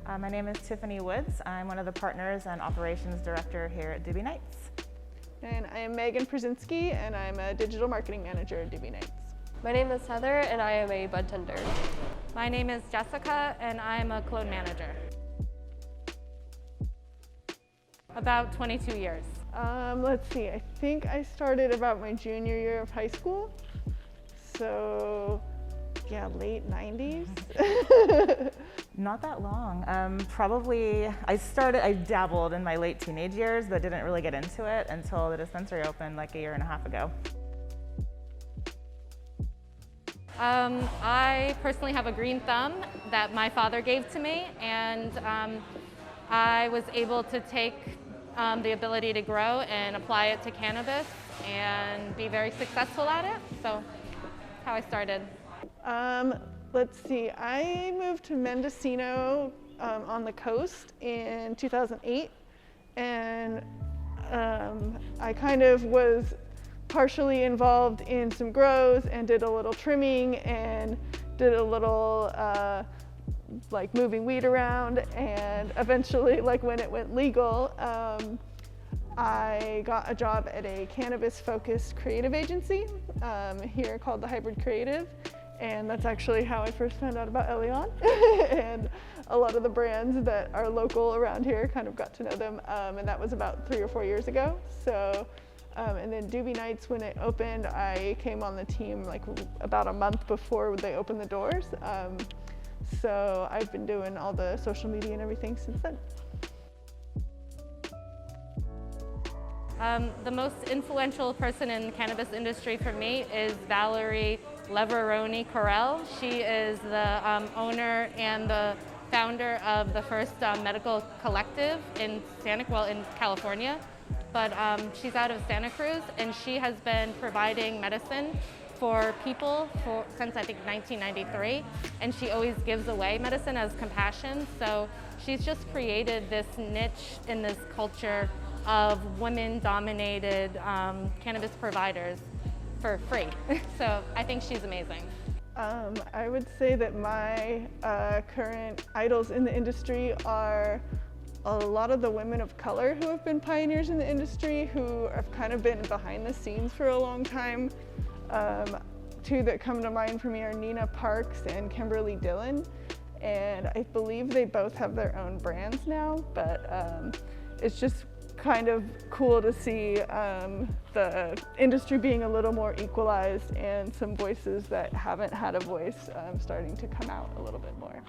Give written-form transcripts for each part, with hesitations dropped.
My name is Tiffany Woods. I'm one of the partners and operations director here at Doobie Nights. And I am Megan Przinski, and I'm a digital marketing manager at Doobie Nights. My name is Heather, and I am a bud tender. My name is Jessica, and I'm a clone manager. About 22 years. Let's see, I think I started about my junior year of high school. So, yeah, late 90s. Not that long. Probably, I dabbled in my late teenage years, but didn't really get into it until the dispensary opened like a year and a half ago. I personally have a green thumb that my father gave to me, and I was able to take the ability to grow and apply it to cannabis and be very successful at it. So that's how I started. Let's see, I moved to Mendocino on the coast in 2008, and I kind of was partially involved in some grows and did a little trimming and did a little like moving weed around, and eventually, like when it went legal, I got a job at a cannabis-focused creative agency here called The Hybrid Creative, and that's actually how I first found out about Elion. And a lot of the brands that are local around here kind of got to know them, and that was about 3 or 4 years ago. So, and then Doobie Nights, when it opened, I came on the team like about a month before they opened the doors. So I've been doing all the social media and everything since then. The most influential person in the cannabis industry for me is Valerie Leveroni Correll. She is the owner and the founder of the first medical collective in California. But she's out of Santa Cruz, and she has been providing medicine for people since I think 1993, and she always gives away medicine as compassion. So she's just created this niche in this culture of women-dominated cannabis providers for free. So I think she's amazing. I would say that my current idols in the industry are a lot of the women of color who have been pioneers in the industry, who have kind of been behind the scenes for a long time. Two that come to mind for me are Nina Parks and Kimberly Dillon, and I believe they both have their own brands now, but it's just kind of cool to see the industry being a little more equalized and some voices that haven't had a voice starting to come out a little bit more.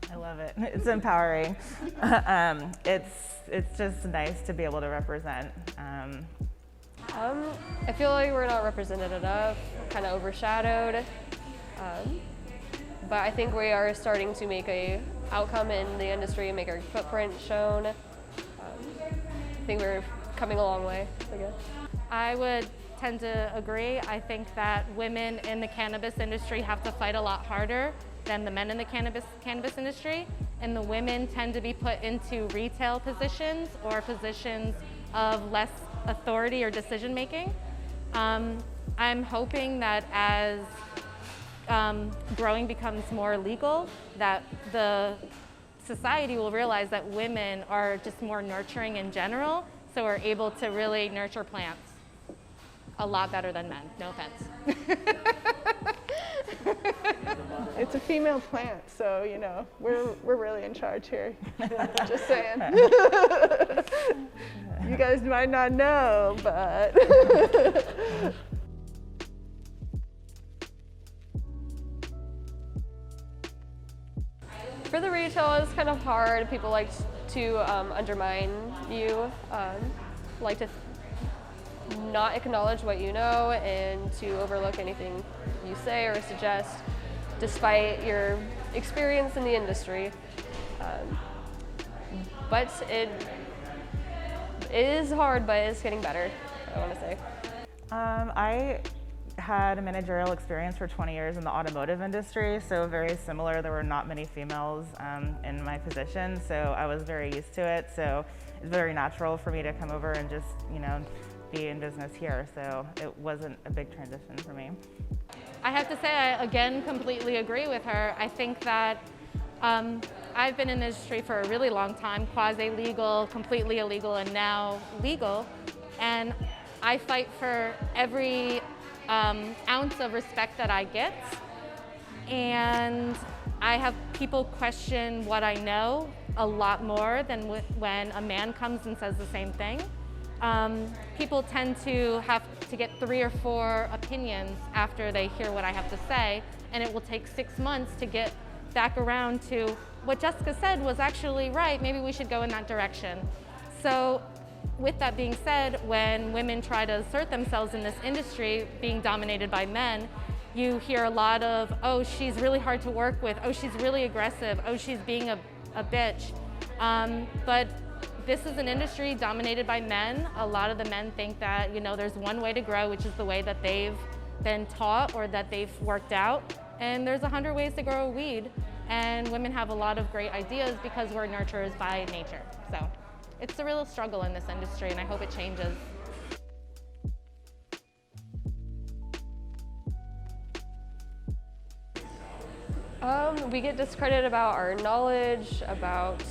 I love it. It's empowering. It's just nice to be able to represent. I feel like we're not represented enough, kind of overshadowed, but I think we are starting to make a outcome in the industry and make our footprint shown. I think we're coming a long way, I guess. I would tend to agree. I think that women in the cannabis industry have to fight a lot harder than the men in the cannabis industry, and the women tend to be put into retail positions or positions of less authority or decision making. I'm hoping that as growing becomes more legal, that the society will realize that women are just more nurturing in general, so we're able to really nurture plants a lot better than men, no offense. It's a female plant, so you know we're really in charge here. Just saying. You guys might not know, but. For the retail, it's kind of hard. People like to undermine you, like to not acknowledge what you know and to overlook anything you say or suggest, despite your experience in the industry. But it is hard, but it's getting better, I want to say. I had a managerial experience for 20 years in the automotive industry, so very similar. There were not many females in my position, so I was very used to it. So it's very natural for me to come over and just, be in business here. So it wasn't a big transition for me. I have to say, I again completely agree with her. I think that I've been in the industry for a really long time, quasi-legal, completely illegal, and now legal. And I fight for every ounce of respect that I get. And I have people question what I know a lot more than when a man comes and says the same thing. People tend to have to get 3 or 4 opinions after they hear what I have to say, and it will take 6 months to get back around to what Jessica said was actually right, maybe we should go in that direction. So with that being said, when women try to assert themselves in this industry being dominated by men, you hear a lot of, oh, she's really hard to work with, oh, she's really aggressive, oh, she's being a bitch. But this is an industry dominated by men. A lot of the men think that, you know, there's one way to grow, which is the way that they've been taught or that they've worked out. And there's 100 ways to grow a weed. And women have a lot of great ideas because we're nurturers by nature. So it's a real struggle in this industry, and I hope it changes. We get discredited about our knowledge, about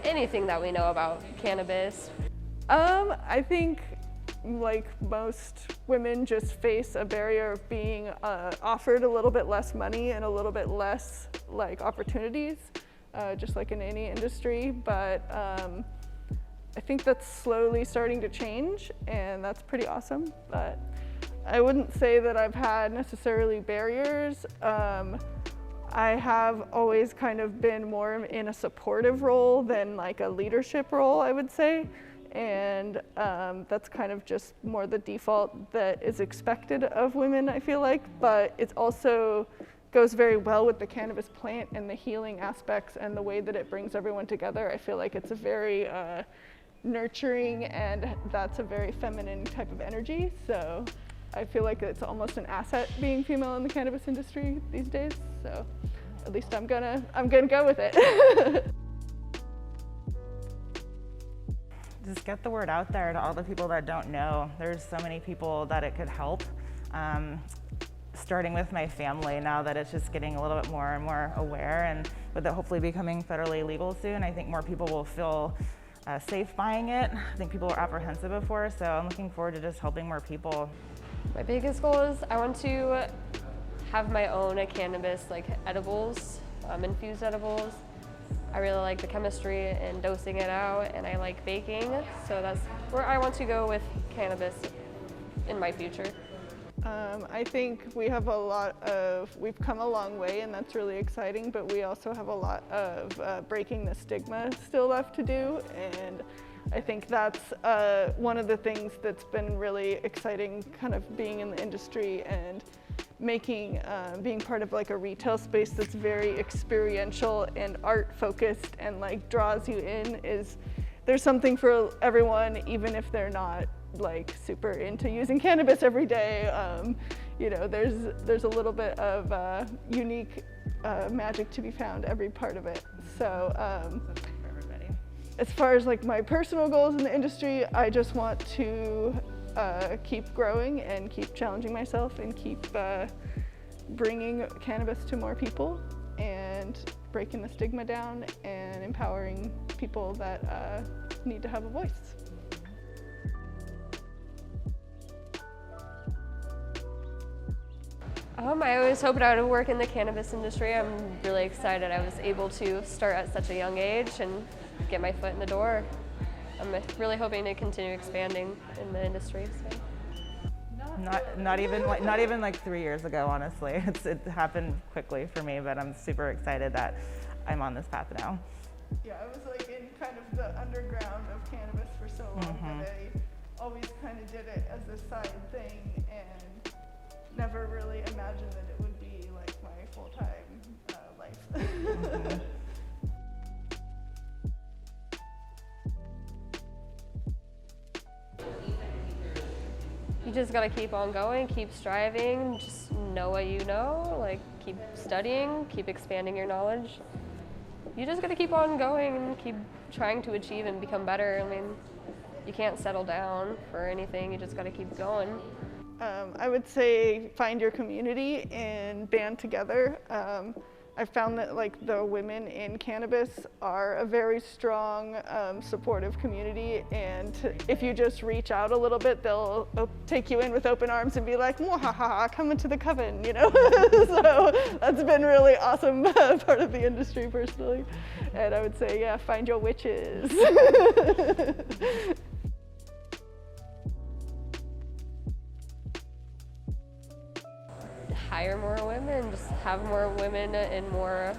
anything that we know about cannabis. I think like most women just face a barrier of being offered a little bit less money and a little bit less like opportunities, just like in any industry. But I think that's slowly starting to change, and that's pretty awesome. But I wouldn't say that I've had necessarily barriers. I have always kind of been more in a supportive role than like a leadership role, I would say. And that's kind of just more the default that is expected of women, I feel like. But it also goes very well with the cannabis plant and the healing aspects and the way that it brings everyone together. I feel like it's a very nurturing, and that's a very feminine type of energy. So I feel like it's almost an asset being female in the cannabis industry these days. So at least I'm gonna go with it. Just get the word out there to all the people that don't know. There's so many people that it could help. Starting with my family, now that it's just getting a little bit more and more aware, and with it hopefully becoming federally legal soon, I think more people will feel safe buying it. I think people were apprehensive before, so I'm looking forward to just helping more people. My biggest goal is I want to have my own cannabis like edibles, infused edibles. I really like the chemistry and dosing it out, and I like baking, so that's where I want to go with cannabis in my future. I think we've come a long way, and that's really exciting, but we also have a lot of breaking the stigma still left to do, and I think that's one of the things that's been really exciting, kind of being in the industry and being part of like a retail space that's very experiential and art focused and like draws you in. Is there's something for everyone, even if they're not like super into using cannabis every day. You know, there's a little bit of unique magic to be found every part of it. So For everybody. as far as like my personal goals in the industry, I just want to keep growing and keep challenging myself and keep bringing cannabis to more people and breaking the stigma down and empowering people that need to have a voice. I always hoped I would work in the cannabis industry. I'm really excited I was able to start at such a young age and get my foot in the door. I'm really hoping to continue expanding in the industry. So. Not even like 3 years ago, honestly. It happened quickly for me, but I'm super excited that I'm on this path now. Yeah, I was like in kind of the underground of cannabis for so long that I always kind of did it as a side thing and never really imagined that it would be like my full-time life. You just gotta keep on going, keep striving, just know what you know, like keep studying, keep expanding your knowledge. You just gotta keep on going and keep trying to achieve and become better. I mean, you can't settle down for anything, you just gotta keep going. I would say find your community and band together. I've found that like the women in cannabis are a very strong, supportive community, and if you just reach out a little bit, they'll take you in with open arms and be like, "Mwahaha, come into the coven," you know. So that's been really awesome part of the industry personally. And I would say, yeah, find your witches. Hire more women, just have more women in more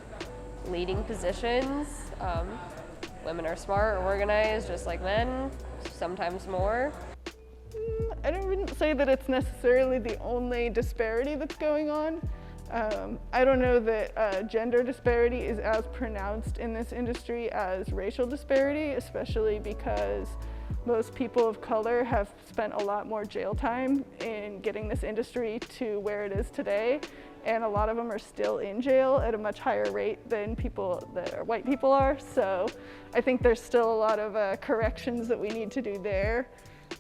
leading positions. Women are smart, organized, just like men, sometimes more. I wouldn't say that it's necessarily the only disparity that's going on. I don't know that gender disparity is as pronounced in this industry as racial disparity, especially because most people of color have spent a lot more jail time in getting this industry to where it is today, and a lot of them are still in jail at a much higher rate than people that are white people are. So I think there's still a lot of corrections that we need to do there.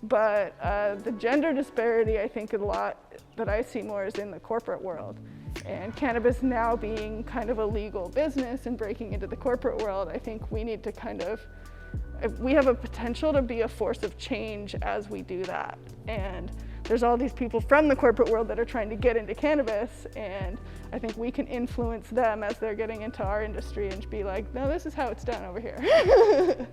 But the gender disparity, I think a lot that I see more is in the corporate world. And cannabis now being kind of a legal business and breaking into the corporate world, I think we need to we have a potential to be a force of change as we do that. And there's all these people from the corporate world that are trying to get into cannabis, and I think we can influence them as they're getting into our industry and be like, no, this is how it's done over here.